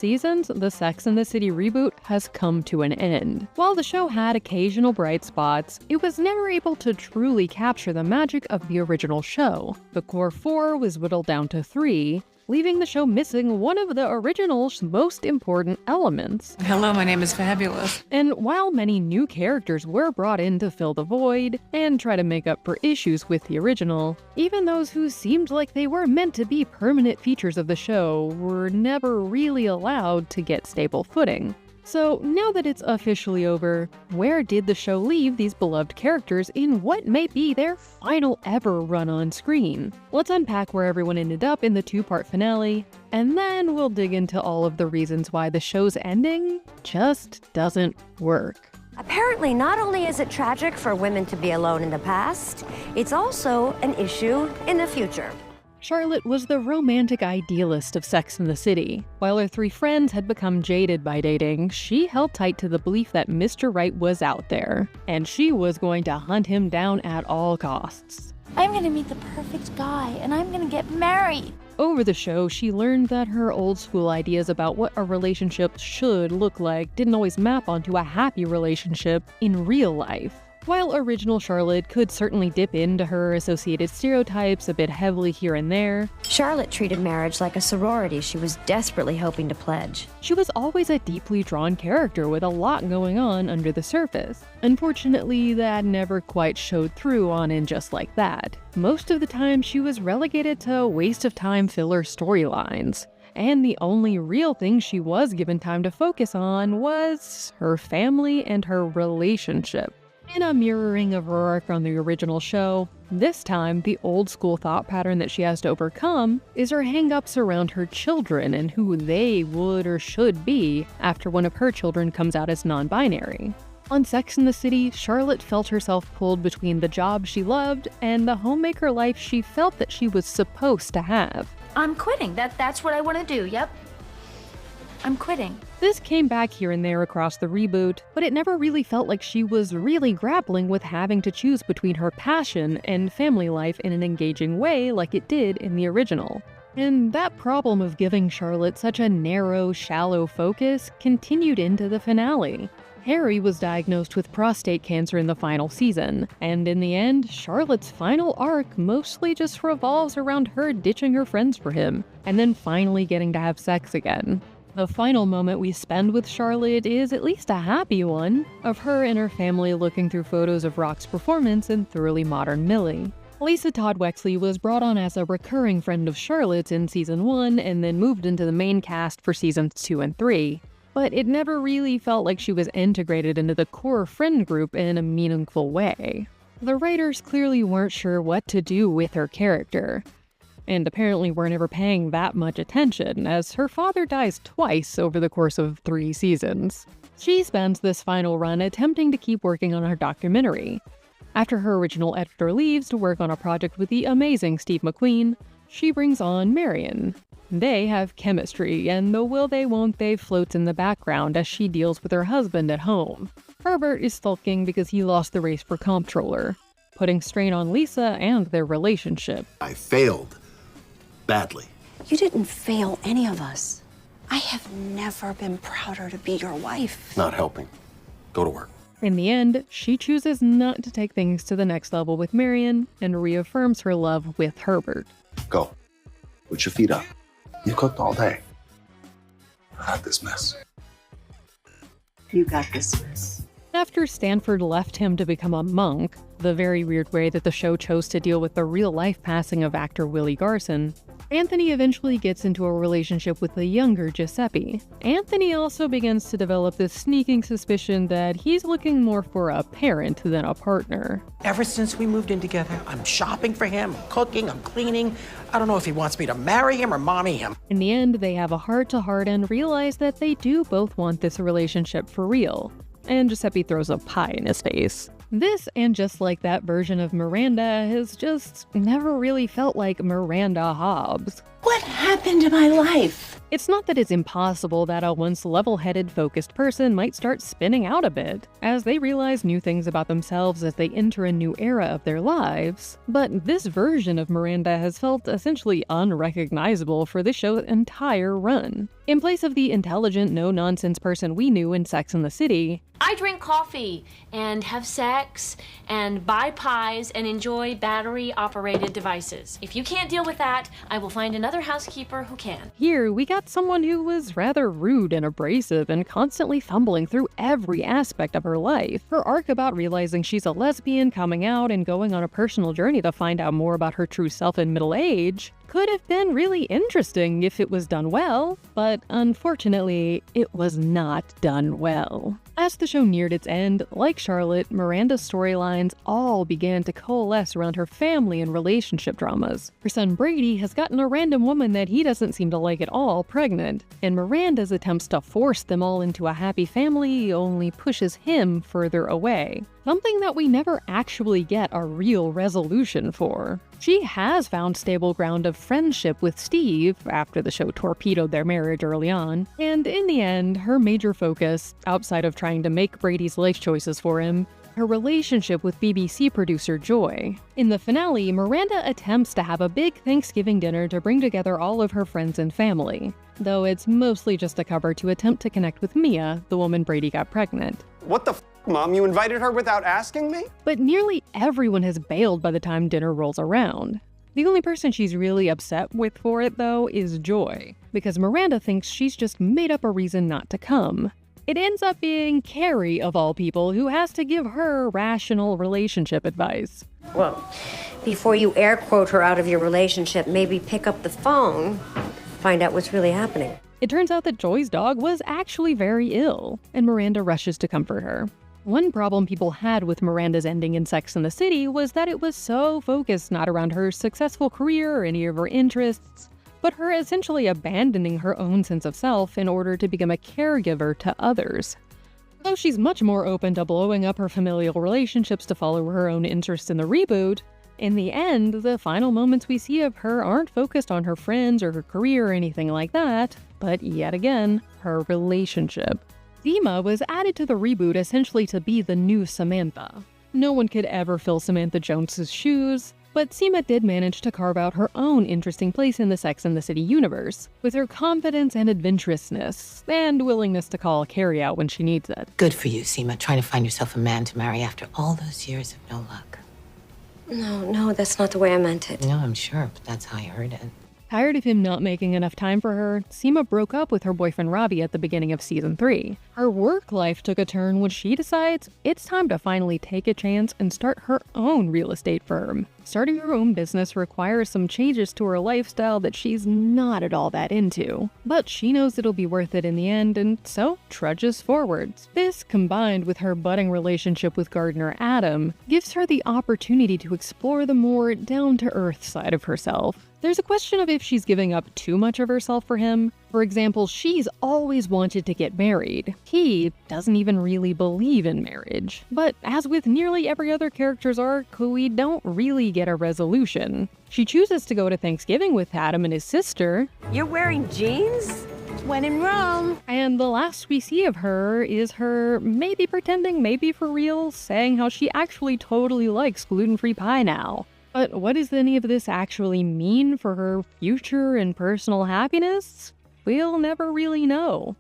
seasons, the Sex and the City reboot has come to an end. While the show had occasional bright spots, it was never able to truly capture the magic of the original show. The core 4 was whittled down to 3, leaving the show missing one of the original's most important elements. Hello, my name is Fabulous. And while many new characters were brought in to fill the void and try to make up for issues with the original, even those who seemed like they were meant to be permanent features of the show were never really allowed to get stable footing. So now that it's officially over, where did the show leave these beloved characters in what may be their final ever run on screen? Let's unpack where everyone ended up in the 2-part finale, and then we'll dig into all of the reasons why the show's ending just doesn't work. Apparently, not only is it tragic for women to be alone in the past, it's also an issue in the future. Charlotte was the romantic idealist of Sex and the City. While her 3 friends had become jaded by dating, she held tight to the belief that Mr. Right was out there, and she was going to hunt him down at all costs. I'm gonna meet the perfect guy, and I'm gonna get married. Over the show, she learned that her old-school ideas about what a relationship should look like didn't always map onto a happy relationship in real life. While original Charlotte could certainly dip into her associated stereotypes a bit heavily here and there, Charlotte treated marriage like a sorority she was desperately hoping to pledge. she was always a deeply drawn character with a lot going on under the surface. Unfortunately, that never quite showed through on In Just Like That. Most of the time, she was relegated to waste-of-time filler storylines. And the only real thing she was given time to focus on was her family and her relationship. In a mirroring of her arc on the original show, this time the old-school thought pattern that she has to overcome is her hang-ups around her children and who they would or should be after one of her children comes out as non-binary. On Sex and the City, Charlotte felt herself pulled between the job she loved and the homemaker life she felt that she was supposed to have. I'm quitting. That's what I want to do, yep. I'm quitting. This came back here and there across the reboot, but it never really felt like she was really grappling with having to choose between her passion and family life in an engaging way like it did in the original. And that problem of giving Charlotte such a narrow, shallow focus continued into the finale. Harry was diagnosed with prostate cancer in the final season, and in the end, Charlotte's final arc mostly just revolves around her ditching her friends for him, and then finally getting to have sex again. The final moment we spend with Charlotte is at least a happy one, of her and her family looking through photos of Rock's performance in Thoroughly Modern Millie. Lisa Todd Wexley was brought on as a recurring friend of Charlotte's in Season 1 and then moved into the main cast for Seasons 2 and 3. But it never really felt like she was integrated into the core friend group in a meaningful way. The writers clearly weren't sure what to do with her character, and apparently weren't ever paying that much attention, as her father dies twice over the course of 3 seasons. She spends this final run attempting to keep working on her documentary. After her original editor leaves to work on a project with the amazing Steve McQueen, she brings on Marion. They have chemistry, and the will they won't they floats in the background as she deals with her husband at home. Herbert is sulking because he lost the race for comptroller, putting strain on Lisa and their relationship. I failed. Badly. You didn't fail any of us. I have never been prouder to be your wife. Not helping. Go to work. In the end, she chooses not to take things to the next level with Marion and reaffirms her love with Herbert. Go. Put your feet up. You cooked all day. I got this mess. You got this mess. After Stanford left him to become a monk, the very weird way that the show chose to deal with the real-life passing of actor Willie Garson, Anthony eventually gets into a relationship with the younger Giuseppe. Anthony also begins to develop this sneaking suspicion that he's looking more for a parent than a partner. Ever since we moved in together, I'm shopping for him, I'm cooking, I'm cleaning. I don't know if he wants me to marry him or mommy him. In the end, they have a heart-to-heart and realize that they do both want this relationship for real. And Giuseppe throws a pie in his face. This, and just like that version of Miranda, has just never really felt like Miranda Hobbes. What happened to my life? It's not that it's impossible that a once level-headed, focused person might start spinning out a bit, as they realize new things about themselves as they enter a new era of their lives, but this version of Miranda has felt essentially unrecognizable for the show's entire run. In place of the intelligent, no-nonsense person we knew in Sex and the City, I drink coffee and have sex and buy pies and enjoy battery-operated devices. If you can't deal with that, I will find another housekeeper who can. here we got someone who was rather rude and abrasive and constantly fumbling through every aspect of her life. Her arc about realizing she's a lesbian, coming out, and going on a personal journey to find out more about her true self in middle age could have been really interesting if it was done well, but unfortunately, it was not done well. As the show neared its end, like Charlotte, Miranda's storylines all began to coalesce around her family and relationship dramas. Her son Brady has gotten a random woman that he doesn't seem to like at all pregnant, and Miranda's attempts to force them all into a happy family only pushes him further away. Something that we never actually get a real resolution for. She has found stable ground of friendship with Steve after the show torpedoed their marriage early on, and in the end, her major focus, outside of trying to make Brady's life choices for him, her relationship with BBC producer Joy. In the finale, Miranda attempts to have a big Thanksgiving dinner to bring together all of her friends and family, though it's mostly just a cover to attempt to connect with Mia, the woman Brady got pregnant. What the Mom? You invited her without asking me? But nearly everyone has bailed by the time dinner rolls around. The only person she's really upset with for it, though, is Joy, because Miranda thinks she's just made up a reason not to come. It ends up being Carrie, of all people, who has to give her rational relationship advice. Well, before you air quote her out of your relationship, maybe pick up the phone, find out what's really happening. It turns out that Joy's dog was actually very ill, and Miranda rushes to comfort her. One problem people had with Miranda's ending in Sex and the City was that it was so focused not around her successful career or any of her interests, but her essentially abandoning her own sense of self in order to become a caregiver to others. Though she's much more open to blowing up her familial relationships to follow her own interests in the reboot, in the end, the final moments we see of her aren't focused on her friends or her career or anything like that, but yet again, her relationship. Seema was added to the reboot essentially to be the new Samantha. No one could ever fill Samantha Jones' shoes, but Seema did manage to carve out her own interesting place in the Sex and the City universe, with her confidence and adventurousness, and willingness to call Carrie out when she needs it. Good for you, Seema, trying to find yourself a man to marry after all those years of no luck. No, that's not the way I meant it. No, I'm sure, but that's how I heard it. Tired of him not making enough time for her, Seema broke up with her boyfriend Robbie at the beginning of season 3. Her work life took a turn when she decides it's time to finally take a chance and start her own real estate firm. Starting her own business requires some changes to her lifestyle that she's not at all that into, but she knows it'll be worth it in the end, and so trudges forwards. This, combined with her budding relationship with gardener Adam, gives her the opportunity to explore the more down-to-earth side of herself. There's a question of if she's giving up too much of herself for him. For example, she's always wanted to get married. He doesn't even really believe in marriage. But as with nearly every other character's arc, we don't really get a resolution. She chooses to go to Thanksgiving with Adam and his sister. You're wearing jeans? When in Rome. And the last we see of her is her maybe pretending, maybe for real, saying how she actually totally likes gluten-free pie now. But what does any of this actually mean for her future and personal happiness? We'll never really know.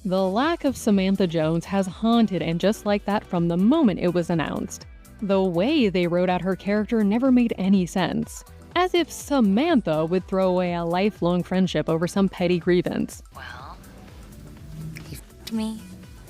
The lack of Samantha Jones has haunted, and just like that from the moment it was announced. The way they wrote out her character never made any sense. As if Samantha would throw away a lifelong friendship over some petty grievance. Well, he f***ed me.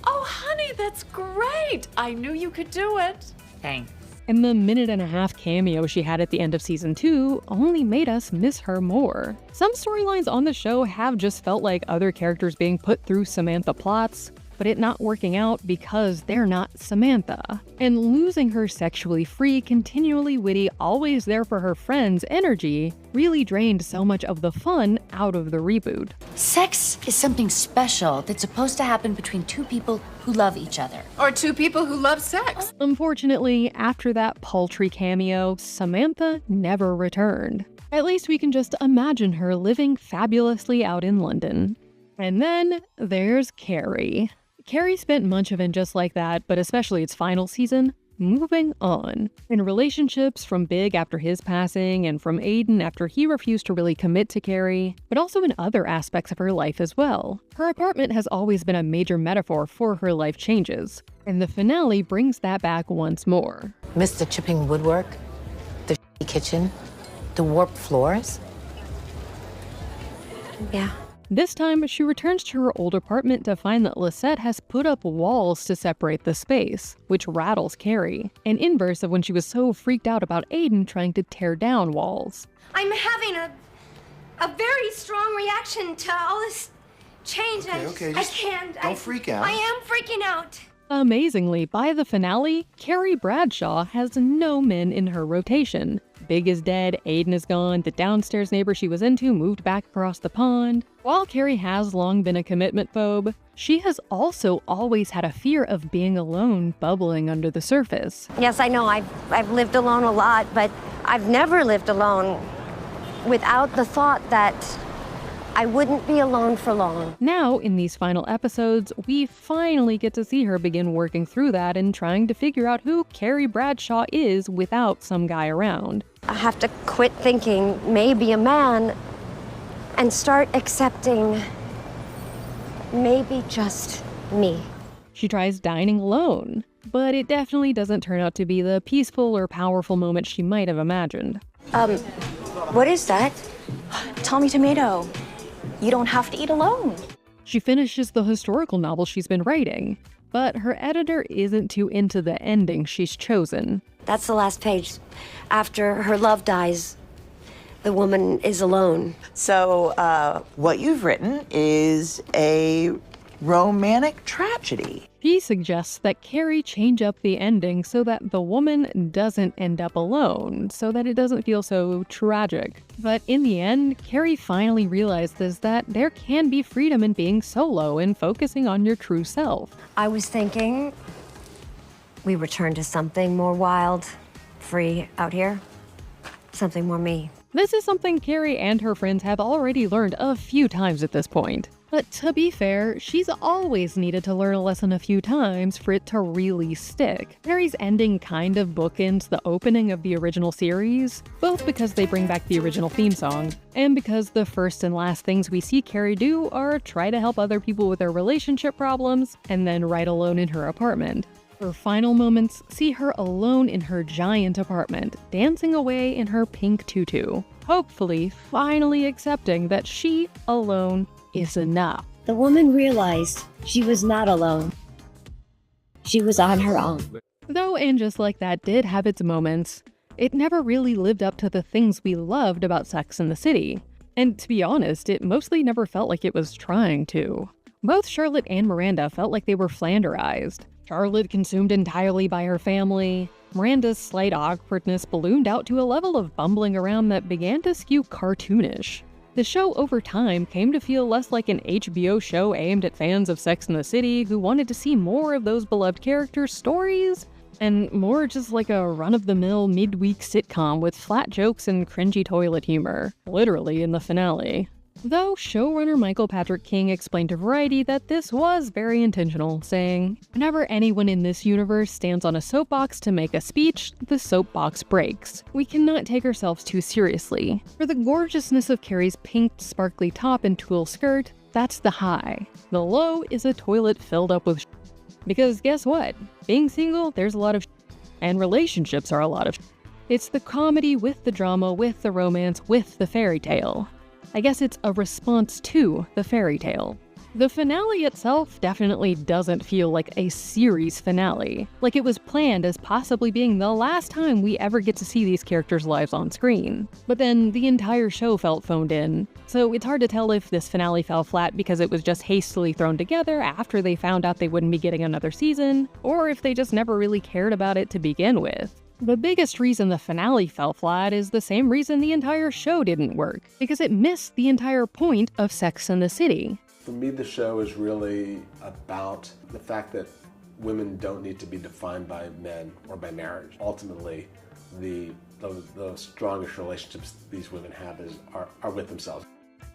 Oh, honey, that's great. I knew you could do it. Thanks. And the minute-and-a-half cameo she had at the end of season 2 only made us miss her more. Some storylines on the show have just felt like other characters being put through Samantha plots, but it not working out because they're not Samantha. And losing her sexually free, continually witty, always there for her friends energy really drained so much of the fun out of the reboot. Sex is something special that's supposed to happen between two people who love each other. Or two people who love sex. Unfortunately, after that paltry cameo, Samantha never returned. At least we can just imagine her living fabulously out in London. And then there's Carrie. Carrie spent much of it just like that, but especially its final season, moving on. In relationships from Big after his passing and from Aiden after he refused to really commit to Carrie, but also in other aspects of her life as well. Her apartment has always been a major metaphor for her life changes, and the finale brings that back once more. Miss the chipping woodwork, the kitchen, the warped floors. Yeah. This time, she returns to her old apartment to find that Lisette has put up walls to separate the space, which rattles Carrie, an inverse of when she was so freaked out about Aiden trying to tear down walls. I'm having a very strong reaction to all this change. Okay, I can't. Don't freak out. I am freaking out. Amazingly, by the finale, Carrie Bradshaw has no men in her rotation. Big is dead, Aiden is gone, the downstairs neighbor she was into moved back across the pond. While Carrie has long been a commitment phobe, she has also always had a fear of being alone bubbling under the surface. Yes, I know I've lived alone a lot, but I've never lived alone without the thought that I wouldn't be alone for long. Now, in these final episodes, we finally get to see her begin working through that and trying to figure out who Carrie Bradshaw is without some guy around. I have to quit thinking maybe a man and start accepting maybe just me. She tries dining alone, but it definitely doesn't turn out to be the peaceful or powerful moment she might have imagined. What is that? Tommy Tomato. You don't have to eat alone. She finishes the historical novel she's been writing, but her editor isn't too into the ending she's chosen. That's the last page. After her love dies, the woman is alone. So, what you've written is a romantic tragedy. She suggests that Carrie change up the ending so that the woman doesn't end up alone, so that it doesn't feel so tragic. But in the end, Carrie finally realizes that there can be freedom in being solo and focusing on your true self. I was thinking we return to something more wild, free out here. Something more me. This is something Carrie and her friends have already learned a few times at this point. But to be fair, she's always needed to learn a lesson a few times for it to really stick. Carrie's ending kind of bookends the opening of the original series, both because they bring back the original theme song, and because the first and last things we see Carrie do are try to help other people with their relationship problems, and then write alone in her apartment. Her final moments see her alone in her giant apartment, dancing away in her pink tutu, hopefully finally accepting that she, alone, is enough. The woman realized she was not alone. She was on her own. Though And Just Like That did have its moments, it never really lived up to the things we loved about Sex and the City. And to be honest, it mostly never felt like it was trying to. Both Charlotte and Miranda felt like they were Flanderized. Charlotte consumed entirely by her family. Miranda's slight awkwardness ballooned out to a level of bumbling around that began to skew cartoonish. The show over time came to feel less like an HBO show aimed at fans of Sex and the City who wanted to see more of those beloved characters' stories, and more just like a run-of-the-mill midweek sitcom with flat jokes and cringy toilet humor, literally in the finale. Though showrunner Michael Patrick King explained to Variety that this was very intentional, saying, "Whenever anyone in this universe stands on a soapbox to make a speech, the soapbox breaks. We cannot take ourselves too seriously. For the gorgeousness of Carrie's pink, sparkly top and tulle skirt, that's the high. The low is a toilet filled up with Because guess what? Being single, there's a lot of and relationships are a lot of It's the comedy with the drama, with the romance, with the fairy tale. I guess it's a response to the fairy tale. The finale itself definitely doesn't feel like a series finale, like it was planned as possibly being the last time we ever get to see these characters' lives on screen. But then the entire show felt phoned in, so it's hard to tell if this finale fell flat because it was just hastily thrown together after they found out they wouldn't be getting another season, or if they just never really cared about it to begin with. The biggest reason the finale fell flat is the same reason the entire show didn't work, because it missed the entire point of Sex and the City. For me, the show is really about the fact that women don't need to be defined by men or by marriage. Ultimately, the the strongest relationships these women have are with themselves.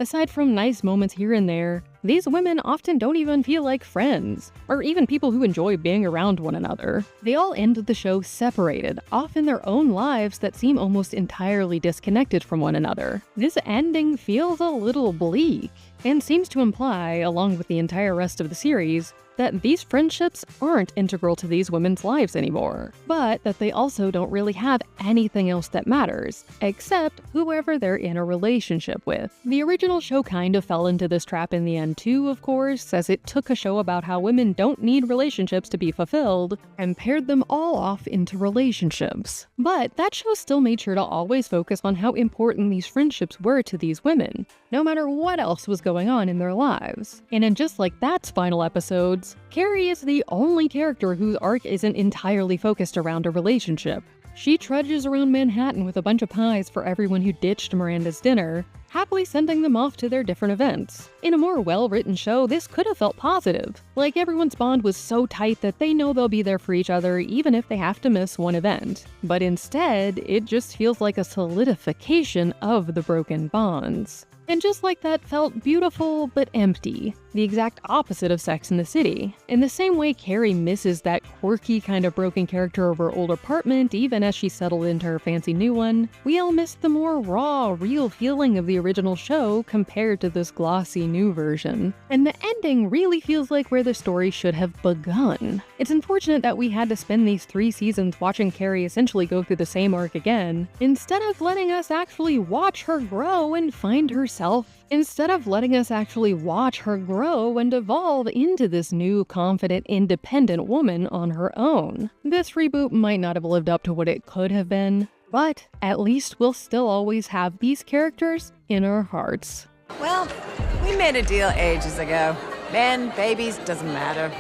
Aside from nice moments here and there, these women often don't even feel like friends, or even people who enjoy being around one another. They all end the show separated, off in their own lives that seem almost entirely disconnected from one another. This ending feels a little bleak, and seems to imply, along with the entire rest of the series, that these friendships aren't integral to these women's lives anymore, but that they also don't really have anything else that matters, except whoever they're in a relationship with. The original show kind of fell into this trap in the end too, of course, as it took a show about how women don't need relationships to be fulfilled, and paired them all off into relationships. But that show still made sure to always focus on how important these friendships were to these women, no matter what else was going on in their lives. And in just like that's final episodes, Carrie is the only character whose arc isn't entirely focused around a relationship. She trudges around Manhattan with a bunch of pies for everyone who ditched Miranda's dinner, happily sending them off to their different events. In a more well-written show, this could have felt positive. Like everyone's bond was so tight that they know they'll be there for each other even if they have to miss one event. But instead, it just feels like a solidification of the broken bonds. And just like that felt beautiful but empty, the exact opposite of Sex and the City. In the same way Carrie misses that quirky kind of broken character of her old apartment even as she settled into her fancy new one, we all miss the more raw, real feeling of the original show compared to this glossy new version. And the ending really feels like where the story should have begun. It's unfortunate that we had to spend these 3 seasons watching Carrie essentially go through the same arc again, instead of letting us actually watch her grow and find herself. Instead of letting us actually watch her grow and evolve into this new, confident, independent woman on her own. This reboot might not have lived up to what it could have been, but at least we'll still always have these characters in our hearts. Well, we made a deal ages ago. Men, babies, doesn't matter.